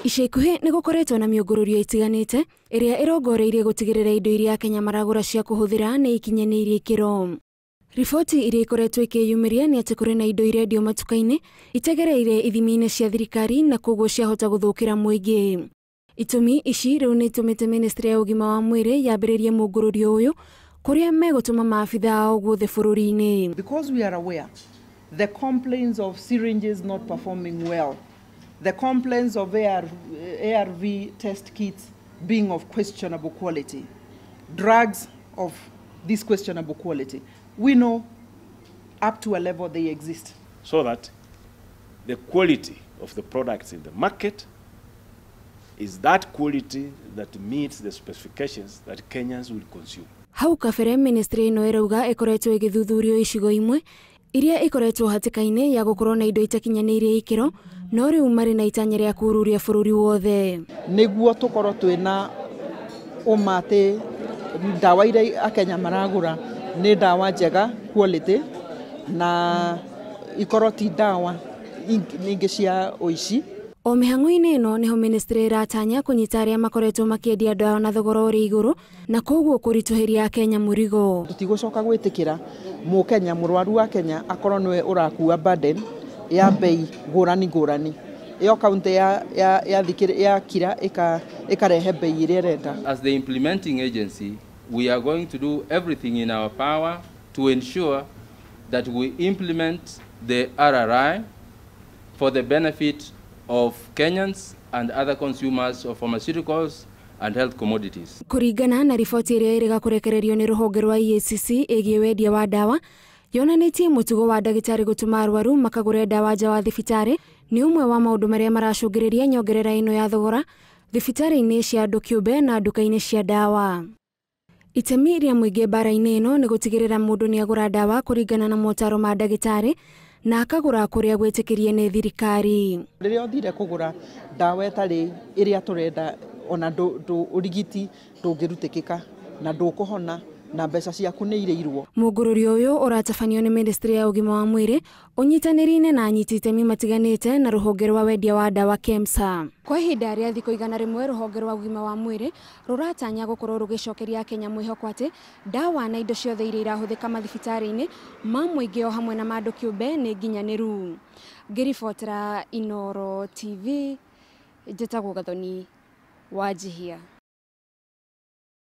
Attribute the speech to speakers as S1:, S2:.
S1: Ica ikuhĩ nĩ gũkoretwo na mĩũngũrũrio itiganĩte ĩrĩa ĩrongoreirie gũtigĩrĩra indo iria Kenya maragũra cia kũhũthĩra nĩ ikinyanĩirie ikĩro. Riboti iria ikoretwo ikĩyumĩria nĩ atĩ kũrĩ na indo irendio matuka-inĩ itegereire ithimi-inĩ cia thirikari na koguo ciahota gũthũkĩra mũingĩ. Itũmi ici rĩu nĩ itũmĩte Ministry ya Ũgima wa Mwĩrĩ yambĩrĩrie mũngũrũrio ũyũ kũrĩa megũtũma maabitha ao guothe bũrũri-inĩ.
S2: Because we are aware the complaints of syringes not performing well, the complaints of ARV test kits being of questionable quality, drugs of this questionable quality, we know up to a level they exist.
S3: So that the quality of the products in the market is that quality that meets the specifications that Kenyans will consume.
S1: Hau kabere ministry ĩno ĩrauga ĩkoretwo ĩgĩthuthurio icigo imwe iria ikoretwo hatĩka-inĩ ya gũkorwo na indo itakinyanĩirie ikĩro, no rĩu marĩ na itanya rĩa kururia bũrũri wothe.
S2: Nĩguo tũkorwo twĩna ũma atĩ ndawa iria Akenya maragũra nĩ ndawa njega quality na ikorwo ti ndawa nyingĩ cia ũici.
S1: O mĩhang'o-inĩ ĩno nĩho ministry ĩratanya kũnyita arĩa makoretwo makĩendia ndawa na thogora ũrĩ igũrũ na koguo kũritũhĩria Akenya mũrigo.
S2: Tũtigũcoka gwĩtĩkĩra Mũkenya mũrwaru wa Kenya akorwo nĩwe ũrakua burden ya bei ngũrani. Iyo kaunti ya Kira ikarehe bei iria renda.
S4: As the implementing agency, we are going to do everything in our power to ensure that we implement the RRI for the benefit of Kenyans and other consumers of pharmaceuticals and health commodities.
S1: Kũringana na riboti ĩrĩa ĩrĩga kũrekererio nĩ rũhonge rwa EACC ĩgiĩ wendia wa ndawa, yonanĩtie mũtugo wa ndagĩtarĩ gũtũma arwaru makagũre ndawa nja wa thibitarĩ nĩ ũmwe wa maũndũ marĩa maracũngĩrĩria nyongerera ĩno ya thogora thibitarĩ-inĩ cia andũ kĩũmbe na nduka-inĩ cia ndawa. Itemi rĩa mũingĩ mbara-inĩ ĩno nĩ gũtigĩrĩra mũndũ nĩ agũra ndawa kũringana na motaro ma ndagĩtarĩ na akagũra kũrĩa gwĩtĩkĩrie nĩ thirikari.
S2: Rĩrĩa ũthire kũgũra ndawa ĩtarĩ ĩrĩa tũrenda ona ũrigiti ndũngĩrutĩkĩka na ndũkũhona na mbeca ciaku nĩ irĩirwo.
S1: Mũngũrũrio ũyũ ũratabanio nĩ Ministry ya Ũgima wa Mwĩrĩ ũnyitanĩri-inĩ na anyiti itemi matiganĩte na rũhonge rwa wendia wa ndawa KEMSA. Kwa ihinda rĩa thikũ 100 rũhonge rwa Ũgima wa Mwĩrĩ rũratanya gũkorwo rũgĩcokeria Kenya mwĩhoko atĩ ndawa na indo ciothe iria irahũthĩka mathibitarĩ-inĩ ma mũingĩ o hamwe na ma andũ kĩũmbe nĩ nginyanĩru. Ngĩribotera Inooro TV, njĩtagwo Gathoni Wanjihia.